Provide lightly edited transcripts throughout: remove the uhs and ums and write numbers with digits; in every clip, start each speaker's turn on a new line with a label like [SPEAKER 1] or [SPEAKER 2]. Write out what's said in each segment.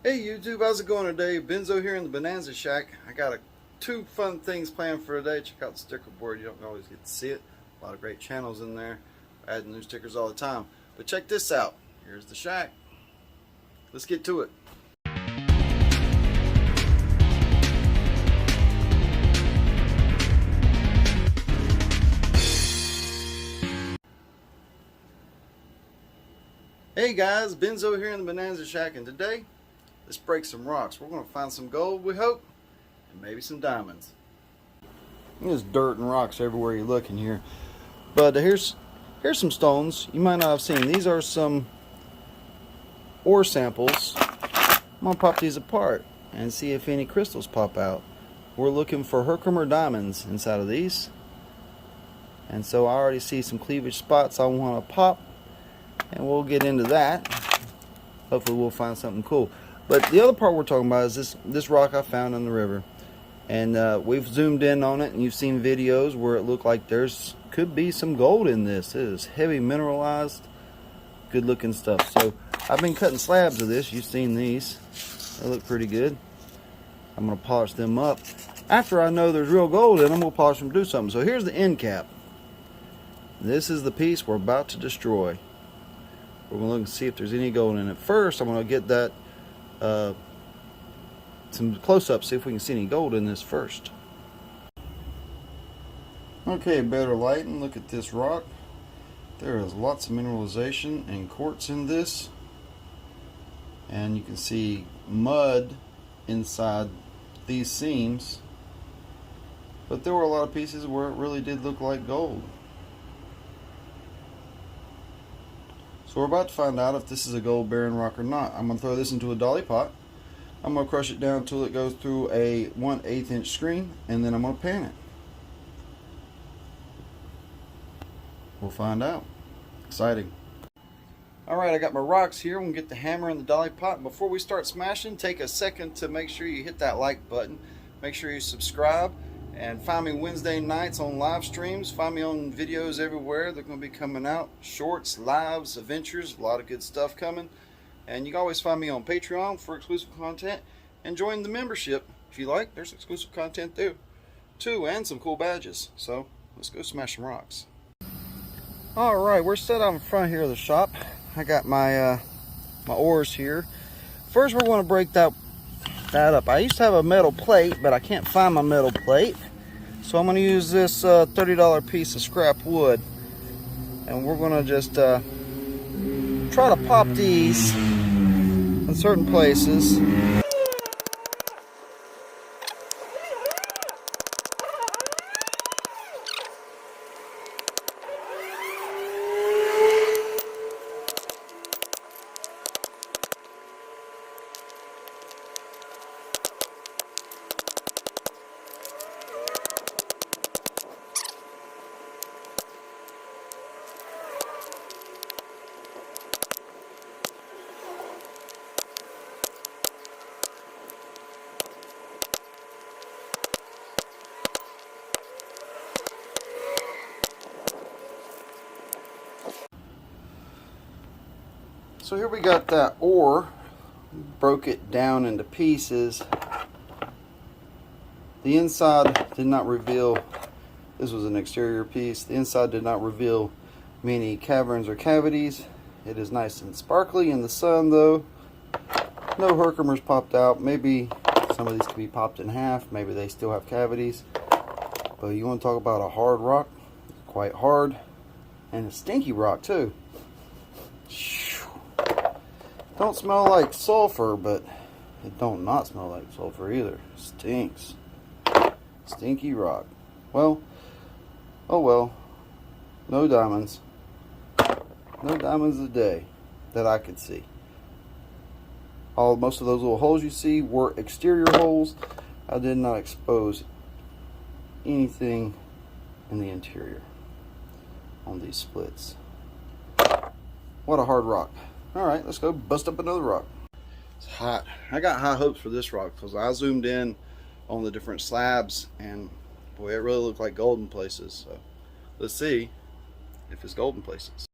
[SPEAKER 1] Hey YouTube, how's it going today? Benzo here in the Bonanza Shack. I got two fun things planned for today. Check out the sticker board. You don't always get to see it. A lot of great channels in there. I add new stickers all the time. But check this out. Here's the shack. Let's get to it. Hey guys, Benzo here in the Bonanza Shack, and today let's break some rocks. We're going to find some gold, we hope, and maybe some diamonds. There's dirt and rocks everywhere you look in here. But here's some stones you might not have seen. These are some ore samples. I'm going to pop these apart and see if any crystals pop out. We're looking for Herkimer diamonds inside of these. And so I already see some cleavage spots I want to pop. And we'll get into that. Hopefully we'll find something cool. But the other part we're talking about is this rock I found in the river. And we've zoomed in on it, and you've seen videos where it looked like could be some gold in this. It is heavy mineralized, good looking stuff. So I've been cutting slabs of this. You've seen these. They look pretty good. I'm going to polish them up. After I know there's real gold in them, we'll polish them and do something. So here's the end cap. This is the piece we're about to destroy. We're going to look and see if there's any gold in it. First, I'm going to get that some close-ups, see if we can see any gold in this first. Okay, better lighting. Look at this rock. There is lots of mineralization and quartz in this. And you can see mud inside these seams. But there were a lot of pieces where it really did look like gold. So we're about to find out if this is a gold bearing rock or not. I'm going to throw this into a dolly pot. I'm going to crush it down until it goes through a 1/8 inch screen, and then I'm going to pan it. We'll find out. Exciting. Alright, I got my rocks here. We'll get the hammer in the dolly pot. Before we start smashing, take a second to make sure you hit that like button. Make sure you subscribe. And find me Wednesday nights on live streams. Find me on videos everywhere. They're going to be coming out. Shorts, lives, adventures. A lot of good stuff coming. And you can always find me on Patreon for exclusive content. And join the membership if you like. There's exclusive content there too. And some cool badges. So let's go smash some rocks. Alright, we're set out in front here of the shop. I got my my ores here. First we're going to break that up. I used to have a metal plate, but I can't find my metal plate. So I'm going to use this $30 piece of scrap wood. And we're going to just try to pop these in certain places. So here we got that ore, broke it down into pieces. The inside did not reveal, this was an exterior piece, the inside did not reveal many caverns or cavities. It is nice and sparkly in the sun though. No Herkimers popped out. Maybe some of these could be popped in half, maybe they still have cavities. But you want to talk about a hard rock, quite hard, and a stinky rock too. Don't smell like sulfur, but it don't not smell like sulfur either. Stinks. Stinky rock. Well, oh well. No diamonds. No diamonds today that I could see. Most of those little holes you see were exterior holes. I did not expose anything in the interior on these splits. What a hard rock. Alright, let's go bust up another rock. It's hot. I got high hopes for this rock because I zoomed in on the different slabs and boy, it really looked like gold in places. So let's see if it's gold in places.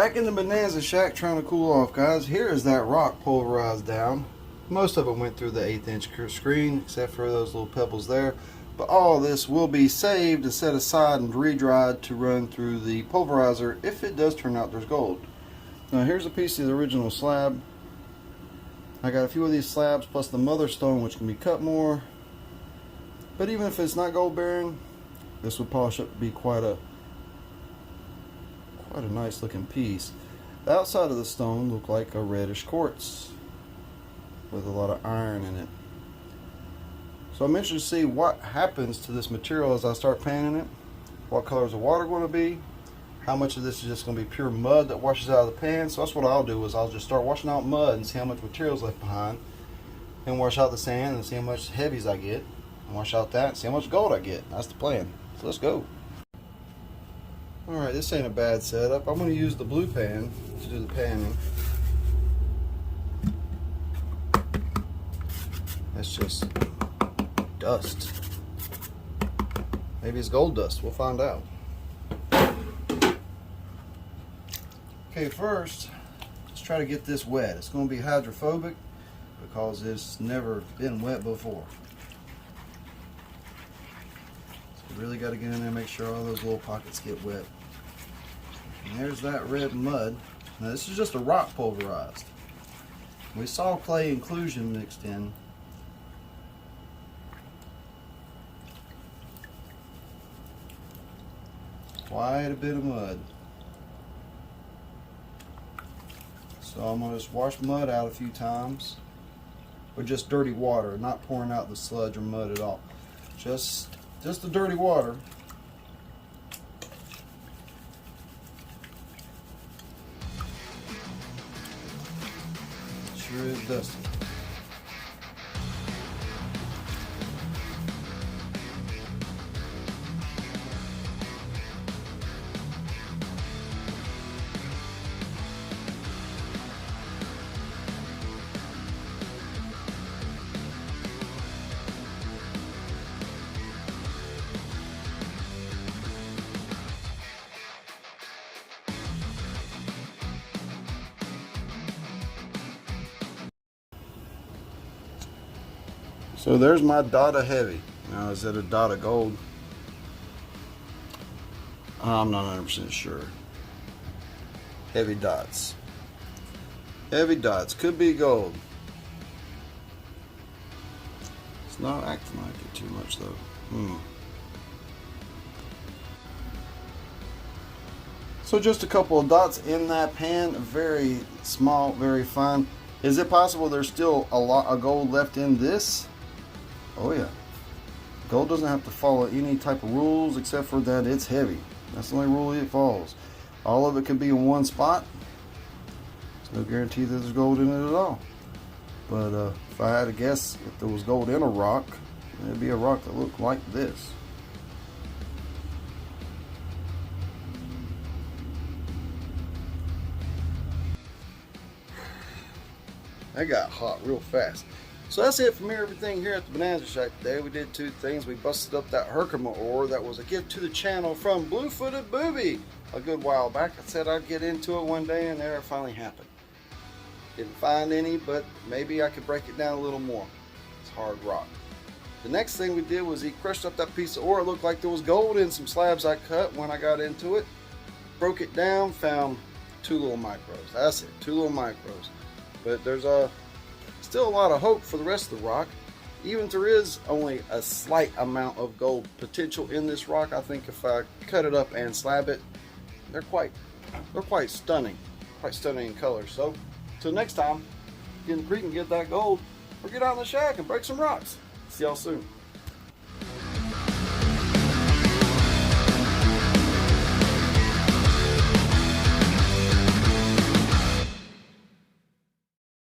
[SPEAKER 1] Back in the Bonanza shack trying to cool off, guys. Here is that rock pulverized down. Most of it went through the 1/8 inch screen, except for those little pebbles there. But all this will be saved and set aside and re-dried to run through the pulverizer if it does turn out there's gold. Now here's a piece of the original slab. I got a few of these slabs plus the mother stone, which can be cut more. But even if it's not gold bearing, this would polish up to be quite a nice looking piece. The outside of the stone looked like a reddish quartz with a lot of iron in it. So I'm interested to see what happens to this material as I start panning it. What color is the water going to be? How much of this is just going to be pure mud that washes out of the pan? So that's what I'll do, is I'll just start washing out mud and see how much material is left behind, and wash out the sand and see how much heavies I get, and wash out that and see how much gold I get. That's the plan. So let's go. Alright, this ain't a bad setup. I'm going to use the blue pan to do the panning. That's just dust. Maybe it's gold dust. We'll find out. Okay, first, let's try to get this wet. It's going to be hydrophobic because it's never been wet before. So we really got to get in there and make sure all those little pockets get wet. And there's that red mud. Now this is just a rock pulverized. We saw clay inclusion mixed in. Quite a bit of mud. So I'm going to just wash mud out a few times with just dirty water, not pouring out the sludge or mud at all. Just the dirty water. Sure is dusty. So there's my dot of heavy. Now is it a dot of gold? I'm not 100% sure. Heavy dots. Heavy dots. Could be gold. It's not acting like it too much though. So just a couple of dots in that pan. Very small, very fine. Is it possible there's still a lot of gold left in this? Oh yeah. Gold doesn't have to follow any type of rules except for that it's heavy. That's the only rule it follows. All of it could be in one spot. There's no guarantee that there's gold in it at all. But if I had to guess, if there was gold in a rock, it'd be a rock that looked like this. That got hot real fast. So that's it from everything here at the Bonanza Shack today. We did two things. We busted up that Herkimer ore that was a gift to the channel from Blue-Footed Booby a good while back. I said I'd get into it one day, and there it finally happened. Didn't find any, but maybe I could break it down a little more. It's hard rock. The next thing we did was he crushed up that piece of ore. It looked like there was gold in some slabs I cut when I got into it. Broke it down, found 2 little micros. That's it, 2 little micros. But there's still a lot of hope for the rest of the rock. Even if there is only a slight amount of gold potential in this rock, I think if I cut it up and slab it, they're quite stunning in color. So till next time, get in the creek and get that gold, or get out in the shack and break some rocks. See y'all soon.